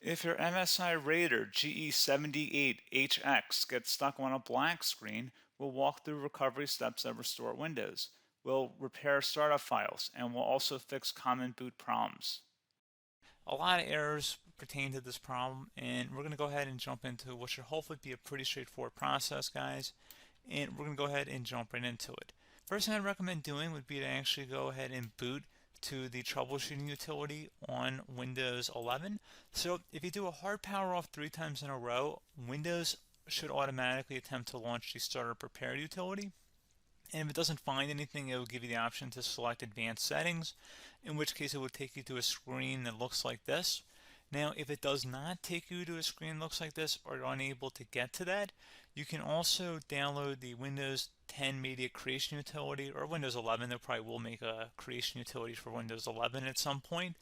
If your MSI Raider GE78 HX gets stuck on a black screen, we'll walk through recovery steps that restore Windows. We'll repair startup files, and we'll also fix common boot problems. A lot of errors pertain to this problem, and we're going to go ahead and jump into what should hopefully be a pretty straightforward process, guys. And we're going to go ahead and jump right into it. First thing I'd recommend doing would be to actually go ahead and boot to the troubleshooting utility on Windows 11. So if you do a hard power off 3 times in a row, Windows should automatically attempt to launch the startup prepare utility. And if it doesn't find anything, it will give you the option to select advanced settings, in which case it will take you to a screen that looks like this. Now, if it does not take you to a screen that looks like this, or you're unable to get to that, you can also download the Windows 10 Media Creation Utility, or Windows 11. They probably will make a creation utility for Windows 11 at some point.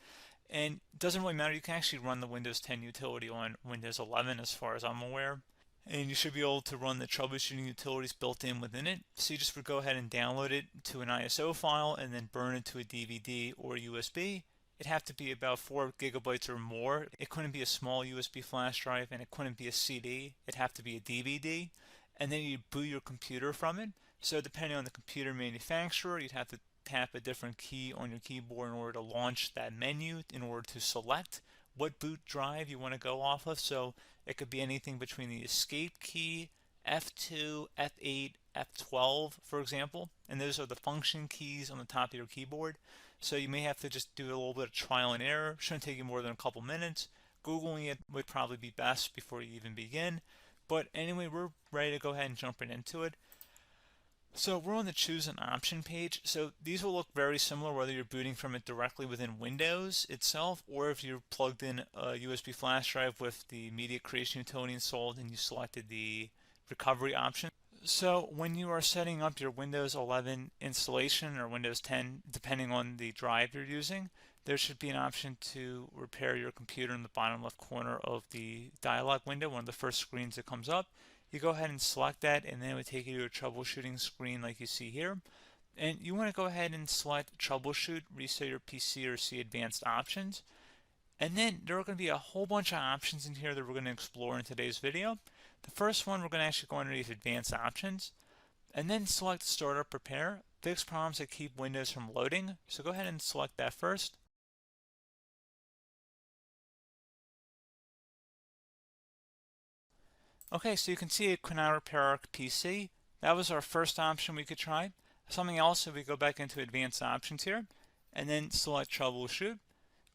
And it doesn't really matter, you can actually run the Windows 10 utility on Windows 11 as far as I'm aware. And you should be able to run the troubleshooting utilities built in within it. So you just would go ahead and download it to an ISO file and then burn it to a DVD or USB. It'd have to be about 4 gigabytes or more. It couldn't be a small USB flash drive, and it couldn't be a CD. It'd have to be a DVD. And then you'd boot your computer from it. So depending on the computer manufacturer, you'd have to tap a different key on your keyboard in order to launch that menu, in order to select what boot drive you want to go off of. So it could be anything between the escape key, F2, F8, F12, for example. And those are the function keys on the top of your keyboard. So you may have to just do a little bit of trial and error. Shouldn't take you more than a couple minutes. Googling it would probably be best before you even begin. But anyway, we're ready to go ahead and jump right into it. So we're on the choose an option page. So these will look very similar whether you're booting from it directly within Windows itself, or if you're plugged in a USB flash drive with the media creation utility installed and you selected the recovery option. So when you are setting up your Windows 11 installation or Windows 10, depending on the drive you're using, there should be an option to repair your computer in the bottom left corner of the dialog window, one of the first screens that comes up. You go ahead and select that, and then it would take you to a troubleshooting screen like you see here. And you want to go ahead and select troubleshoot, reset your PC, or see advanced options. And then there are going to be a whole bunch of options in here that we're going to explore in today's video. The first one, we're going to actually go underneath advanced options and then select startup prepare, fix problems that keep Windows from loading. So go ahead and select that first. Okay, so you can see it could not repair our PC. That was our first option we could try. Something else, if we go back into advanced options here and then select troubleshoot,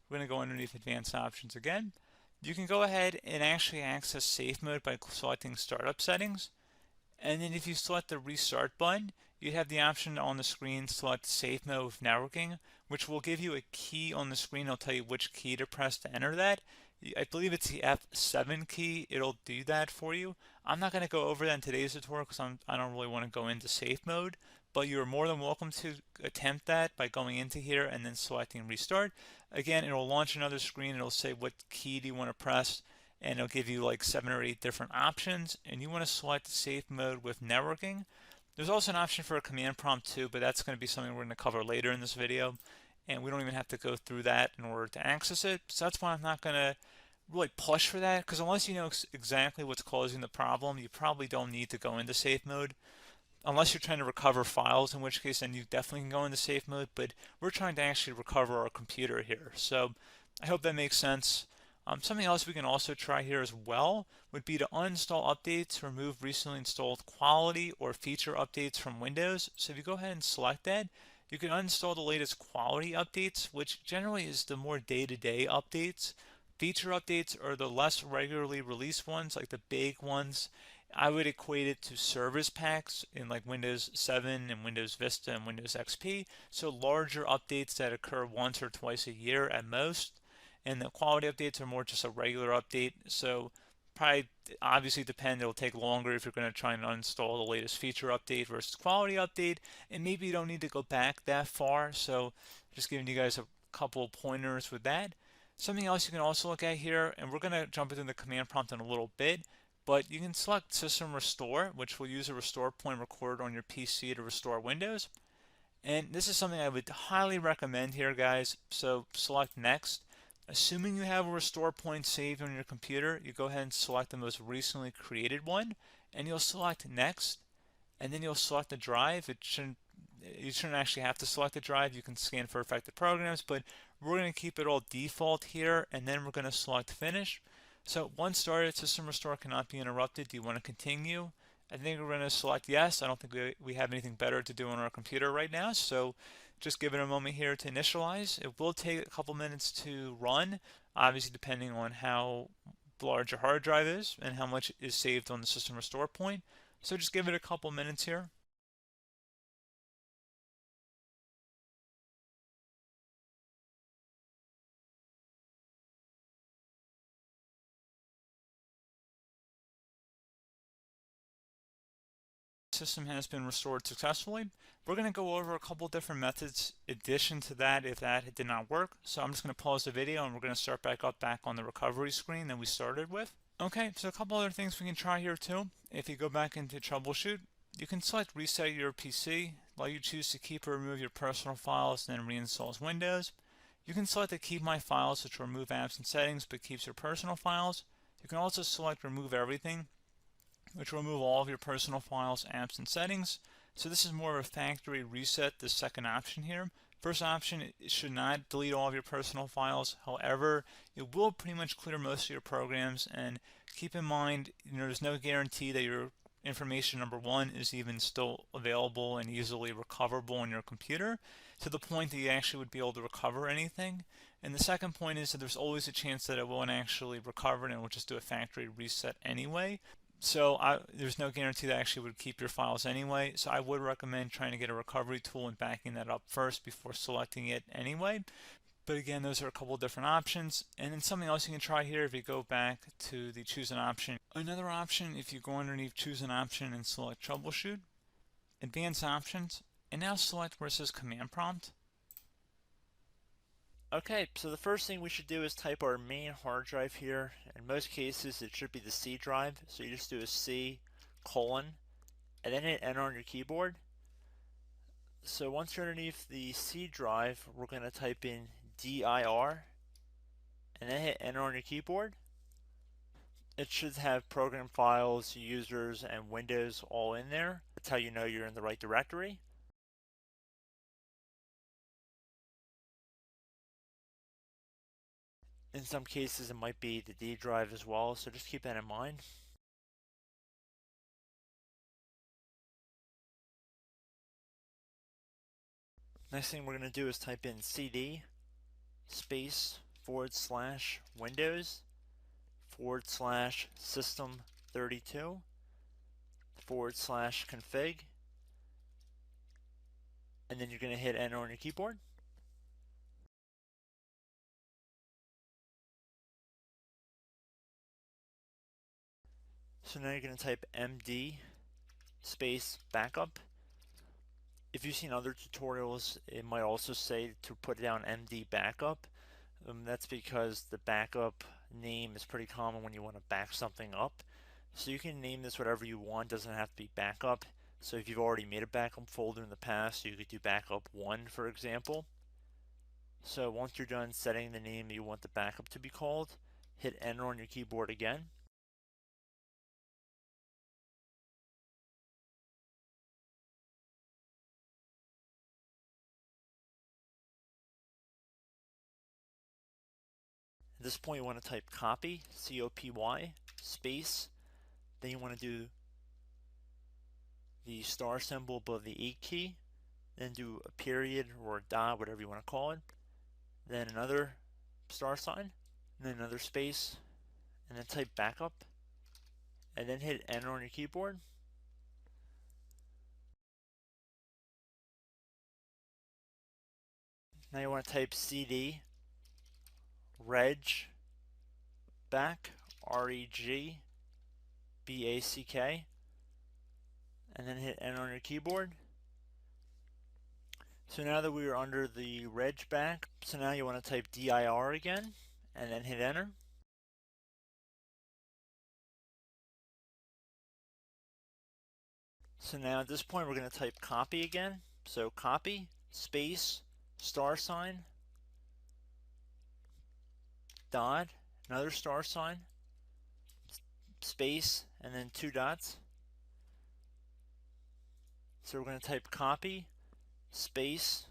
we're going to go underneath advanced options again. You can go ahead and actually access safe mode by selecting startup settings. And then if you select the restart button, you have the option on the screen select safe mode with networking, which will give you a key on the screen. It'll tell you which key to press to enter that. I believe it's the F7 key. It'll do that for you. I'm not going to go over that in today's tutorial because I don't really want to go into safe mode, but you're more than welcome to attempt that by going into here and then selecting restart. Again, it'll launch another screen. It'll say what key do you want to press, and it'll give you like 7 or 8 different options, and you want to select safe mode with networking. There's also an option for a command prompt too, but that's going to be something we're going to cover later in this video, and we don't even have to go through that in order to access it. So that's why I'm not going to really push for that, because unless you know exactly what's causing the problem, you probably don't need to go into safe mode. Unless you're trying to recover files, in which case then you definitely can go into safe mode, but we're trying to actually recover our computer here. So I hope that makes sense. Something else we can also try here as well would be to uninstall updates, remove recently installed quality or feature updates from Windows. So if you go ahead and select that, you can uninstall the latest quality updates, which generally is the more day-to-day updates. Feature updates are the less regularly released ones, like the big ones. I would equate it to service packs in like Windows 7 and Windows Vista and Windows XP. So larger updates that occur once or twice a year at most. And the quality updates are more just a regular update. So probably obviously depend, it'll take longer if you're going to try and uninstall the latest feature update versus quality update. And maybe you don't need to go back that far. So just giving you guys a couple of pointers with that. Something else you can also look at here, and we're going to jump into the command prompt in a little bit, but you can select System Restore, which will use a restore point recorded on your PC to restore Windows. And this is something I would highly recommend here, guys. So select Next. Assuming you have a restore point saved on your computer, you go ahead and select the most recently created one, and you'll select next, and then you'll select the drive. You shouldn't actually have to select the drive. You can scan for affected programs, but we're going to keep it all default here, and then we're going to select finish. So once started, system restore cannot be interrupted. Do you want to continue? I think we're going to select yes. I don't think we have anything better to do on our computer right now, so just give it a moment here to initialize. It will take a couple minutes to run, obviously depending on how large your hard drive is and how much is saved on the system restore point. So just give it a couple minutes here. System has been restored successfully. We're going to go over a couple different methods in addition to that if that did not work. So I'm just going to pause the video and we're going to start back up back on the recovery screen that we started with. Okay, so a couple other things we can try here too. If you go back into Troubleshoot, you can select Reset Your PC, while you choose to keep or remove your personal files and then reinstalls Windows. You can select to keep my files, which will remove apps and settings but keeps your personal files. You can also select Remove Everything, which will remove all of your personal files, apps, and settings. So this is more of a factory reset, the second option here. First option, it should not delete all of your personal files. However, it will pretty much clear most of your programs, and keep in mind, there's no guarantee that your information, number one, is even still available and easily recoverable on your computer to the point that you actually would be able to recover anything. And the second point is that there's always a chance that it won't actually recover and it will just do a factory reset anyway. So there's no guarantee that actually would keep your files anyway. So I would recommend trying to get a recovery tool and backing that up first before selecting it anyway. But again, those are a couple different options. And then something else you can try here if you go back to the choose an option. Another option, if you go underneath choose an option and select troubleshoot, advanced options, and now select where it says command prompt. Okay, so the first thing we should do is type our main hard drive here. In most cases, it should be the C drive. So you just do a C colon and then hit enter on your keyboard. So once you're underneath the C drive, we're going to type in dir and then hit enter on your keyboard. It should have program files, users, and Windows all in there. That's how you know you're in the right directory. In some cases, it might be the D drive as well, so just keep that in mind. Next thing we're going to do is type in cd space / Windows / system 32 / config, and then you're going to hit enter on your keyboard. So now you're going to type md space backup. If you've seen other tutorials, it might also say to put down md backup. That's because the backup name is pretty common when you want to back something up. So you can name this whatever you want, doesn't have to be backup. So if you've already made a backup folder in the past, you could do backup 1, for example. So once you're done setting the name you want the backup to be called, hit enter on your keyboard again. At this point you want to type copy, C-O-P-Y, space, then you want to do the star symbol above the 8 key, then do a period or a dot, whatever you want to call it, then another star sign, and then another space, and then type backup, and then hit enter on your keyboard. Now you want to type cd reg back, R-E-G-B-A-C-K, and then hit enter on your keyboard. So now that we are under the reg back, so now you want to type dir again, and then hit enter. So now at this point we're going to type copy again. So copy, space, star sign, dot, another star sign, space, and then 2 dots. So we're going to type copy, space,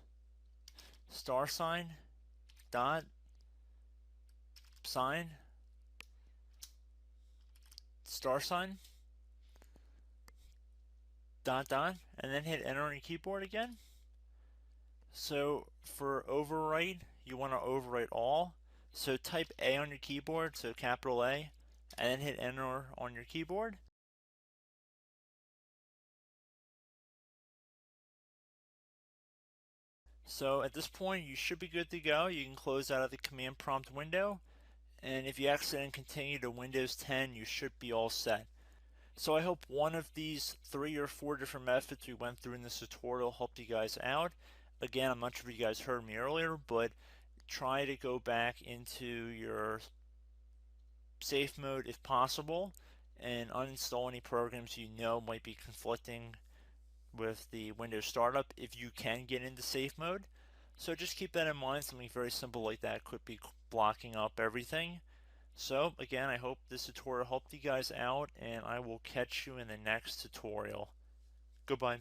star sign, dot, sign, star sign, dot, dot, and then hit enter on your keyboard again. So for overwrite, you want to overwrite all. So type A on your keyboard, so capital A, and then hit enter on your keyboard. So at this point, you should be good to go. You can close out of the command prompt window, and if you accidentally continue to Windows 10, you should be all set. So I hope one of these 3 or 4 different methods we went through in this tutorial helped you guys out. Again, I'm not sure if you guys heard me earlier, but try to go back into your safe mode if possible and uninstall any programs you know might be conflicting with the Windows startup if you can get into safe mode. So just keep that in mind. Something very simple like that could be blocking up everything. So again, I hope this tutorial helped you guys out, and I will catch you in the next tutorial. Goodbye.